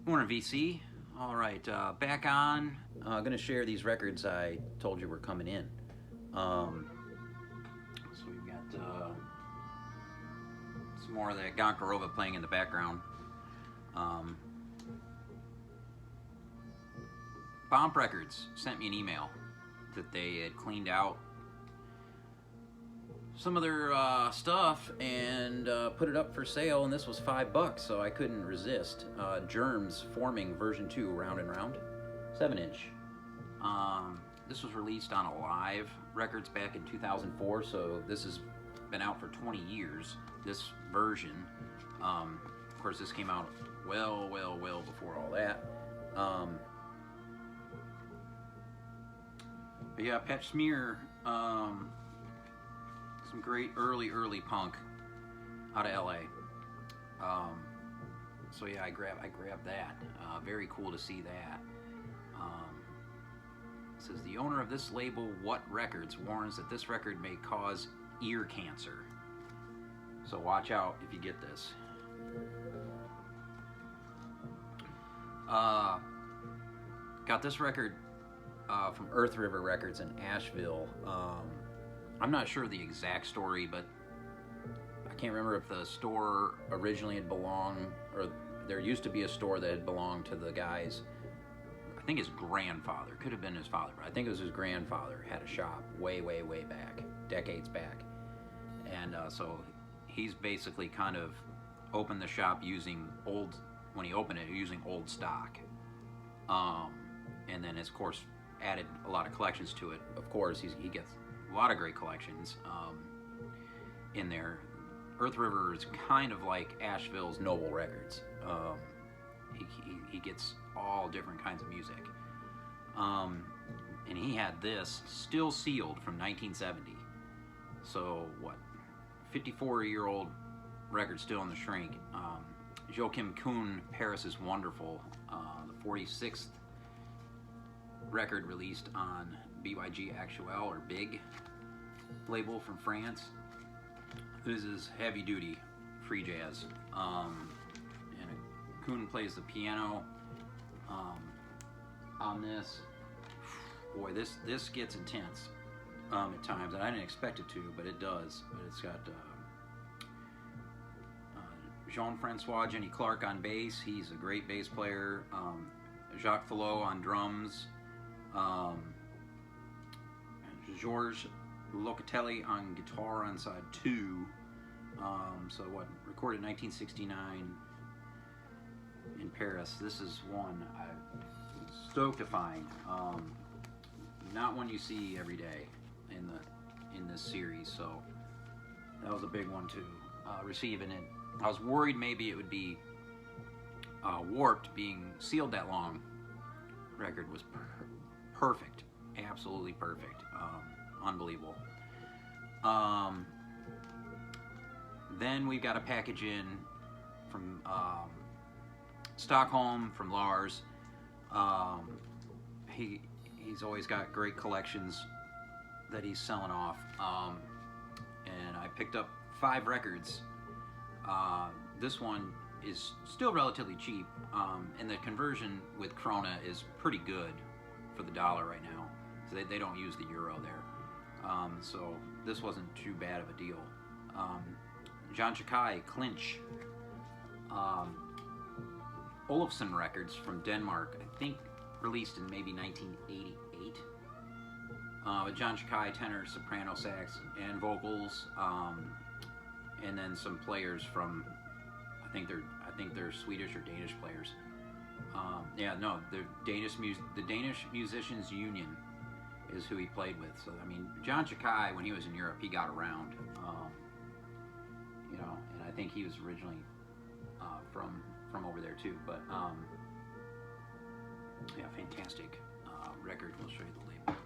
Morning, VC. All right, back on. Going to share these records I told you were coming in. Um, so we've got some more of that Gonkarova playing in the background. Um, Bomb Records sent me an email that they had cleaned out some of their stuff and put it up for sale, and this was $5, so I couldn't resist. Germs Forming version 2, Round and Round, 7-inch. This was released on Alive Records back in 2004, so this has been out for 20 years, this version. Of course, this came out well before all that. But yeah, Patch Smear, some great early punk out of LA. So yeah, I grabbed that. Very cool to see that. It says the owner of this label, What Records, warns that this record may cause ear cancer. So watch out if you get this. Got this record from Earth River Records in Asheville. I'm not sure the exact story, but I can't remember if the store originally had belonged, or there used to be a store that had belonged to the guy's, I think his grandfather, could have been his father, but I think it was his grandfather, had a shop way back, decades back. And so he's basically kind of opened the shop using old, when he opened it, using old stock. And then, of course, added a lot of collections to it. Of course, he gets a lot of great collections in there. Earth River is kind of like Asheville's Noble Records. He gets all different kinds of music. And he had this still sealed from 1970. So, what? 54-year-old record still in the shrink. Joachim Kuhn, Paris is Wonderful, the 46th record released on BYG Actuel, or Big label from France. This is heavy duty free jazz. And Kuhn plays the piano on this. Boy, this gets intense at times, and I didn't expect it to, but it does. But it's got Jean-Francois Jenny Clark on bass. He's a great bass player. Jacques Fallot on drums. Georges Locatelli on guitar on side 2. So what? Recorded in 1969 in Paris. This is one I'm stoked to find. Not one you see every day in this series. So that was a big one to receive. And I was worried maybe it would be warped, being sealed that long. Record was perfect, absolutely perfect, unbelievable. Then we've got a package in from Stockholm from Lars. He's always got great collections that he's selling off, and I picked up 5 records. This one is still relatively cheap, and the conversion with Krona is pretty good for the dollar right now. So they don't use the euro there. So this wasn't too bad of a deal. John Chakai, Clinch. Olufsen Records from Denmark, I think released in maybe 1988. With John Chakai, tenor, soprano, sax, and vocals. And then some players from, I think they're Swedish or Danish players. The Danish Musicians Union is who he played with. So I mean, John Chakai, when he was in Europe, he got around. And I think he was originally from over there too. But fantastic record. We'll show you the label.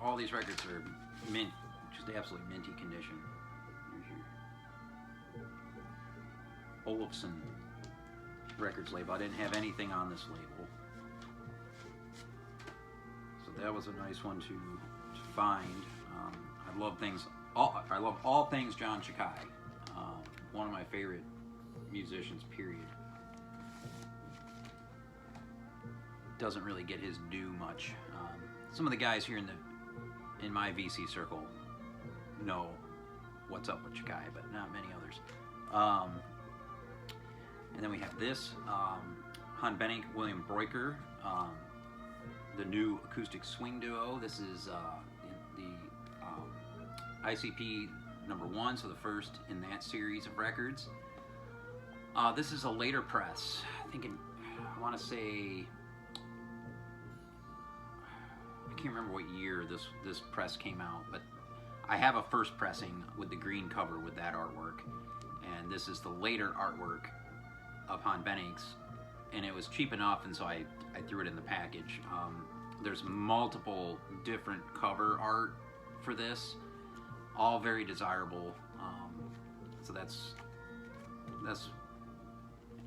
All these records are mint, just absolutely minty condition. Here's your Olufsen Records label. I didn't have anything on this label, so that was a nice one to find. I love things I love all things John Chakai. One of my favorite musicians, period. Doesn't really get his due much. Some of the guys here in my VC circle know what's up with Chakai, but not many others. And then we have this Han Benink, William Breuker, the new acoustic swing duo. This is the ICP #1, so the first in that series of records. This is a later press. I want to say, I can't remember what year this press came out, but I have a first pressing with the green cover with that artwork, and this is the later artwork of Han Benink's, and it was cheap enough, and so I threw it in the package. There's multiple different cover art for this, all very desirable. So that's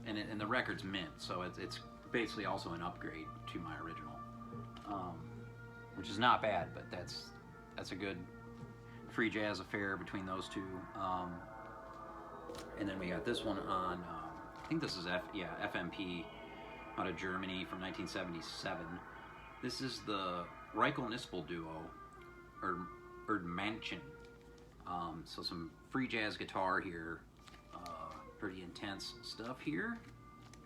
and the record's mint, so it's basically also an upgrade to my original, which is not bad, but that's a good free jazz affair between those two. And then we got this one on, I think this is FMP out of Germany from 1977. This is the Reichel Nispel duo, Erdmanchen. So some free jazz guitar here, pretty intense stuff here.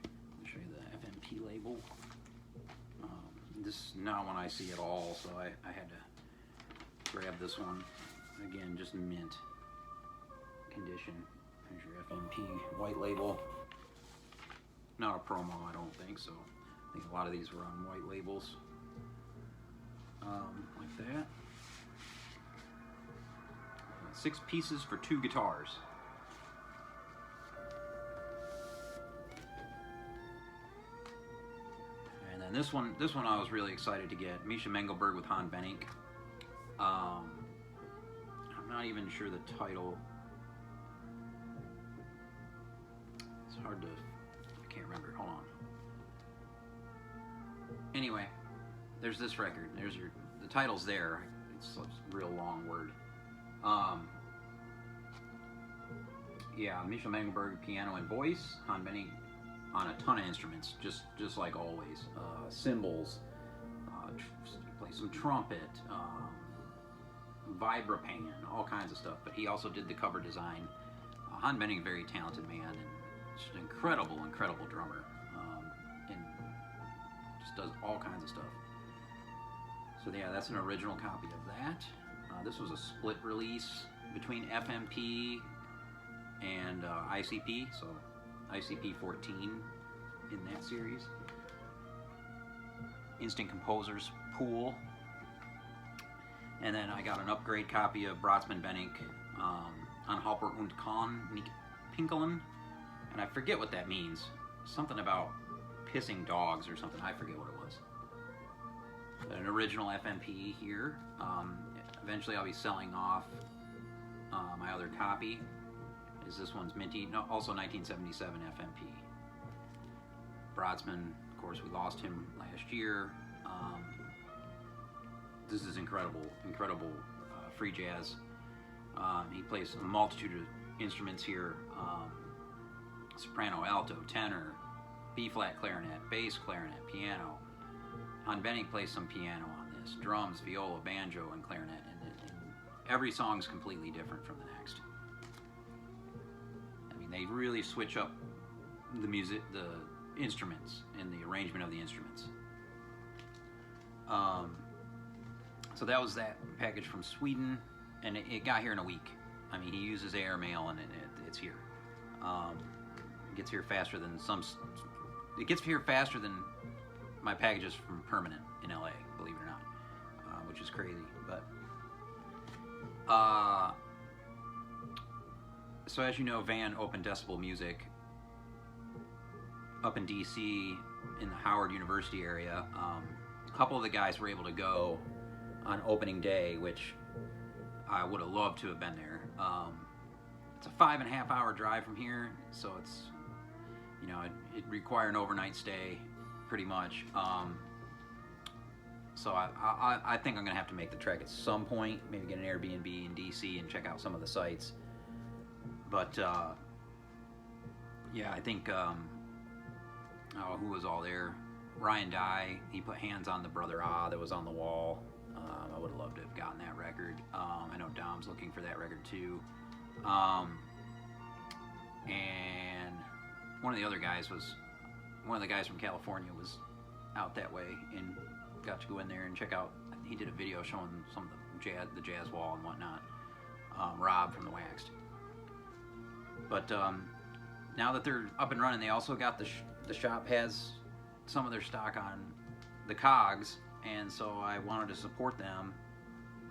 I'll show you the FMP label. This is not one I see at all, so I had to grab this one. Again, just mint condition. Here's your FMP white label. Not a promo, I don't think, so I think a lot of these were on white labels. Like that. 6 pieces for 2 guitars. And then this one I was really excited to get. Misha Mengelberg with Han Benink. I'm not even sure the title. It's hard to, I can't remember. Hold on. Anyway, there's this record. The title's there. It's a real long word. Yeah, Misha Mengelberg piano and voice, Han Benink on a ton of instruments, just like always. Cymbals, play some trumpet, vibrapan, all kinds of stuff. But he also did the cover design. Han Benink, very talented man, and just an incredible drummer, and just does all kinds of stuff. So yeah, that's an original copy of that. This was a split release between FMP and ICP, so ICP 14 in that series. Instant Composers Pool. And then I got an upgrade copy of Braatsman Benink, Anhalter und Kahn Pinkelen, and I forget what that means. Something about pissing dogs or something, I forget what it was. But an original FMP here. Eventually I'll be selling off my other copy. This one's minty, no, also 1977 FMP. Braatsman, of course, we lost him last year. This is incredible free jazz. He plays a multitude of instruments here: soprano, alto, tenor, B-flat clarinet, bass clarinet, piano. Han Benink plays some piano on this, drums, viola, banjo, and clarinet. And every song's completely different from the next. I mean, they really switch up the music, the instruments, and the arrangement of the instruments. So that was that package from Sweden, and it got here in a week. I mean, he uses airmail, and it's here. It gets here faster than it gets here faster than my packages from Permanent in LA, believe it or not, which is crazy. But so as you know, Van opened Decibel Music up in DC in the Howard University area. A couple of the guys were able to go on opening day, which I would have loved to have been there. It's a 5.5 hour drive from here, so it's, it'd require an overnight stay pretty much. So I think I'm gonna have to make the trek at some point. Maybe get an Airbnb in DC and check out some of the sites. But yeah, I think who was all there? Ryan Dye. He put hands on the Brother Ah that was on the wall. I would have loved to have gotten that record. I know Dom's looking for that record too. And one of the guys from California was out that way and got to go in there and check out. He did a video showing some of the jazz wall and whatnot. Rob from the Waxed. But now that they're up and running, they also got the shop has some of their stock on the Cogs, and so I wanted to support them.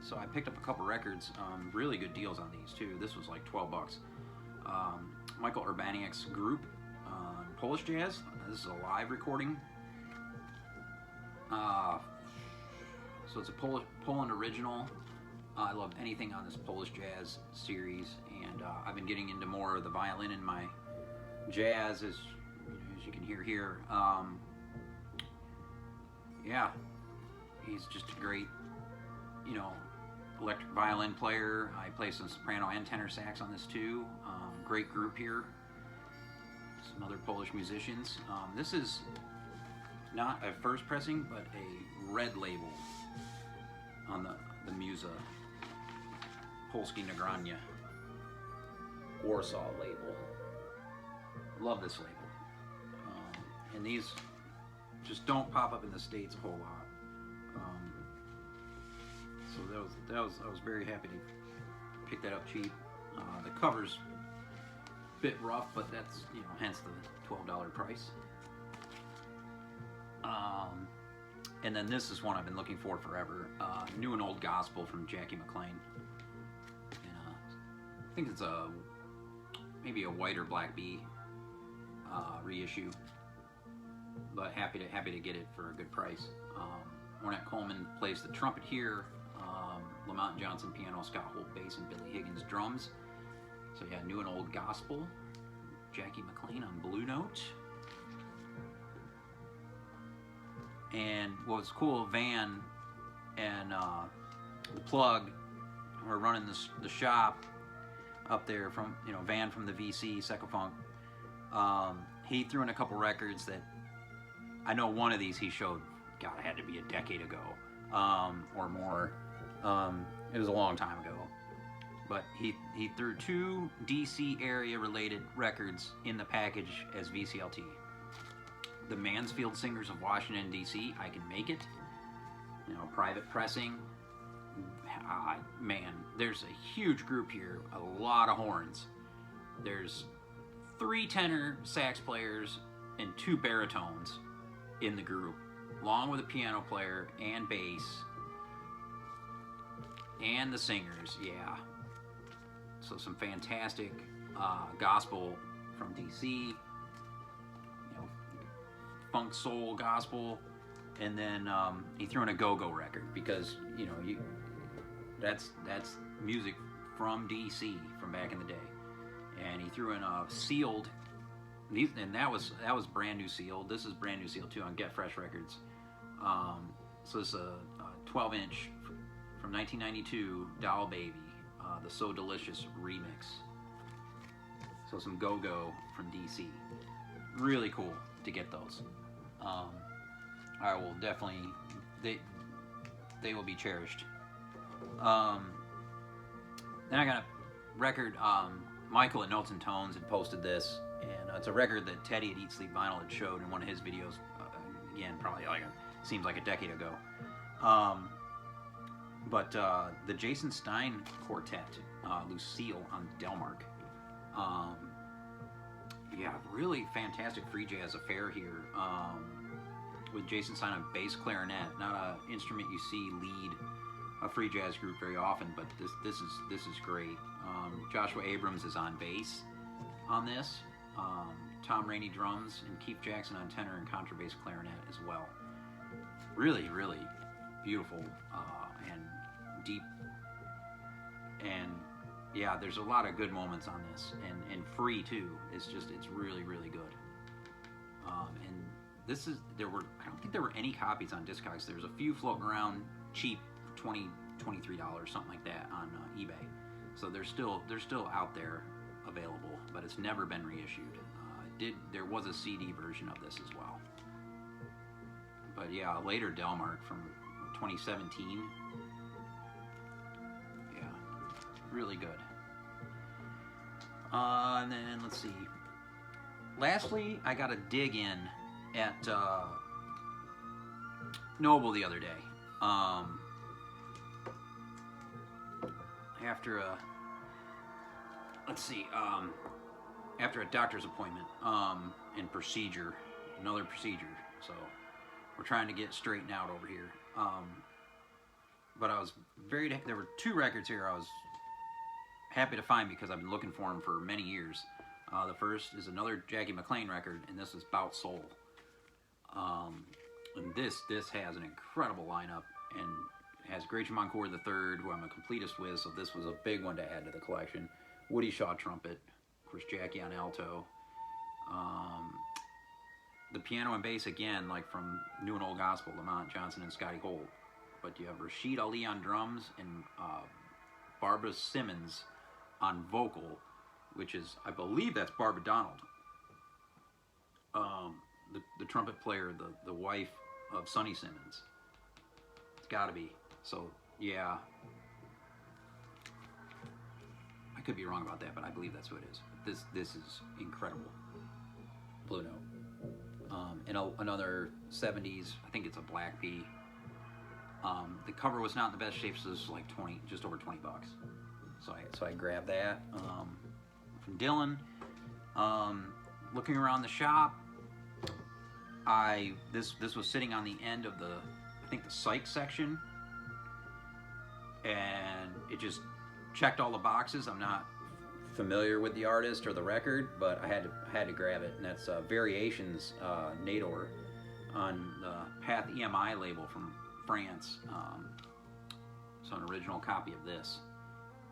So I picked up a couple records, really good deals on these too. This was like $12. Michael Urbaniak's group, Polish Jazz. This is a live recording. So it's a Poland original. I love anything on this Polish Jazz series, and I've been getting into more of the violin in my jazz, as you can hear here. Yeah, he's just a great, electric violin player. I play some soprano and tenor sax on this too. Great group here. Some other Polish musicians. This is not a first pressing, but a red label on the Musa Polskie Nagrania Warsaw label. Love this label. And these just don't pop up in the States a whole lot. So I was very happy to pick that up cheap. The cover's a bit rough, but that's hence the $12 price. And then this is one I've been looking for forever. New and Old Gospel from Jackie McLean. And I think it's maybe a white or black B reissue, but happy to get it for a good price. Ornette Coleman plays the trumpet here. Lamont Johnson piano, Scott Holt bass, and Billy Higgins drums. So yeah, New and Old Gospel. Jackie McLean on Blue Note. And what was cool, Van and the Plug were running the shop up there from Van from the VC Secofunk. He threw in a couple records that I know one of these he showed. God, it had to be a decade ago or more. It was a long time ago. But he threw 2 DC area related records in the package as VCLT. The Mansfield Singers of Washington, D.C., I Can Make It. Private pressing. Man, there's a huge group here. A lot of horns. There's 3 tenor sax players and 2 baritones in the group, along with a piano player and bass. And the singers, yeah. So some fantastic gospel from D.C., funk soul gospel, and then he threw in a go-go record because that's music from DC from back in the day, and he threw in a sealed. And that was brand new sealed. This is brand new sealed too on Get Fresh Records. So it's a 12-inch from 1992 Doll Baby, the So Delicious remix. So some go-go from DC. Really cool to get those. I will definitely, they will be cherished. Then I got a record, Michael at Notes and Tones had posted this, and it's a record that Teddy at Eat Sleep Vinyl had showed in one of his videos, again, probably seems like a decade ago. But the Jason Stein Quartet, Lucille on Delmark. Yeah, really fantastic free jazz affair here, with Jason Stein on bass clarinet. Not an instrument you see lead a free jazz group very often, but this is great. Joshua Abrams is on bass on this. Tom Rainey drums, and Keith Jackson on tenor and contrabass clarinet as well. Really, really beautiful and deep. And yeah, there's a lot of good moments on this, and free too. It's really, really good. And I don't think there were any copies on Discogs. There's a few floating around cheap, $20, $23, something like that on eBay. So they're still out there available, but it's never been reissued. There was a CD version of this as well. But yeah, a later Delmark from 2017. Yeah, really good. And then let's see. Lastly, I got a dig in at Noble the other day. After a doctor's appointment and another procedure. So we're trying to get straightened out over here. But there were two records here I was happy to find because I've been looking for them for many years. The first is another Jackie McLean record, and this is Bout Soul. And this has an incredible lineup, and has Gretchen Moncour III, who I'm a completist with, so this was a big one to add to the collection. Woody Shaw trumpet, of course Jackie on alto. The piano and bass again, like from New and Old Gospel, Lamont Johnson and Scotty Holt. But you have Rashid Ali on drums and Barbara Simmons on vocal, which is, I believe that's Barbara Donald, the trumpet player, the wife of Sonny Simmons. It's got to be. So yeah, I could be wrong about that, but I believe that's who it is. This is incredible. Blue Note. And another 70s, I think it's a Black Bee. The cover was not in the best shape, so this was like just over $20. So I grabbed that from Dylan. Looking around the shop, this was sitting on the end of the Sykes section, and it just checked all the boxes. I'm not familiar with the artist or the record, but I had to grab it, and that's Variations Nador on the Path EMI label from France. So an original copy of this.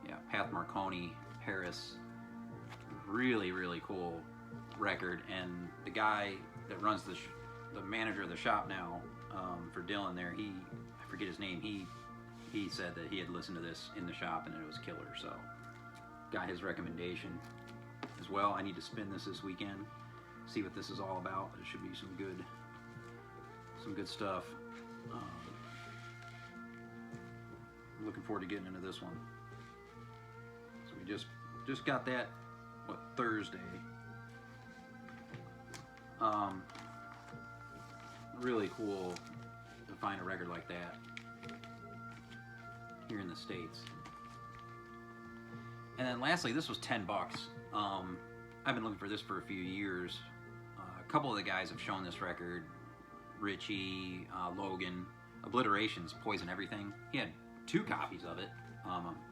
Yeah, Path Marconi, Paris. Really, really cool record. And the guy that runs the manager of the shop now for Dylan there, I forget his name, he said that he had listened to this in the shop and it was killer. So got his recommendation as well. I need to spin this weekend, see what this is all about. It should be some good stuff. I'm looking forward to getting into this one. So we just got that, Thursday. Really cool to find a record like that here in the States. And then lastly, this was $10. I've been looking for this for a few years. A couple of the guys have shown this record. Richie, Logan, Obliterations, Poison Everything. He had 2 copies of it,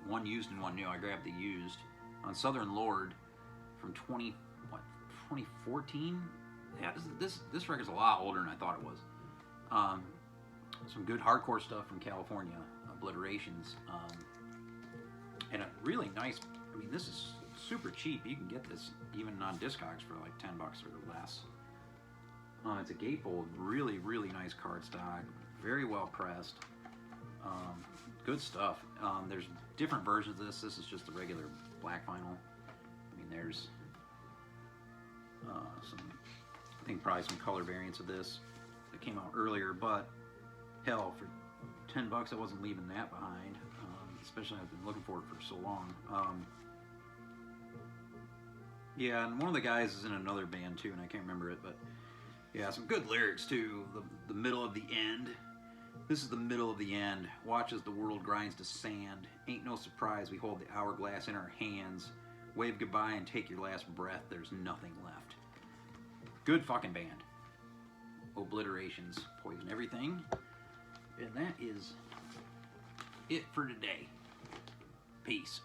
one used and one new. I grabbed the used on Southern Lord from 2014. Yeah, this record's a lot older than I thought it was. Some good hardcore stuff from California, Obliterations, and a really nice. I mean, this is super cheap. You can get this even on Discogs for like $10 or less. It's a gatefold, really, really nice cardstock, very well pressed. Good stuff. There's different versions of this. This is just the regular black vinyl. I mean, there's I think probably some color variants of this that came out earlier, but hell, for $10 I wasn't leaving that behind, especially I've been looking for it for so long. Yeah, and one of the guys is in another band too, and I can't remember it, but yeah, some good lyrics too. The middle of the end. This is the middle of the end. Watch as the world grinds to sand. Ain't no surprise we hold the hourglass in our hands. Wave goodbye and take your last breath. There's nothing left. Good fucking band. Obliterations, Poison Everything. And that is it for today. Peace.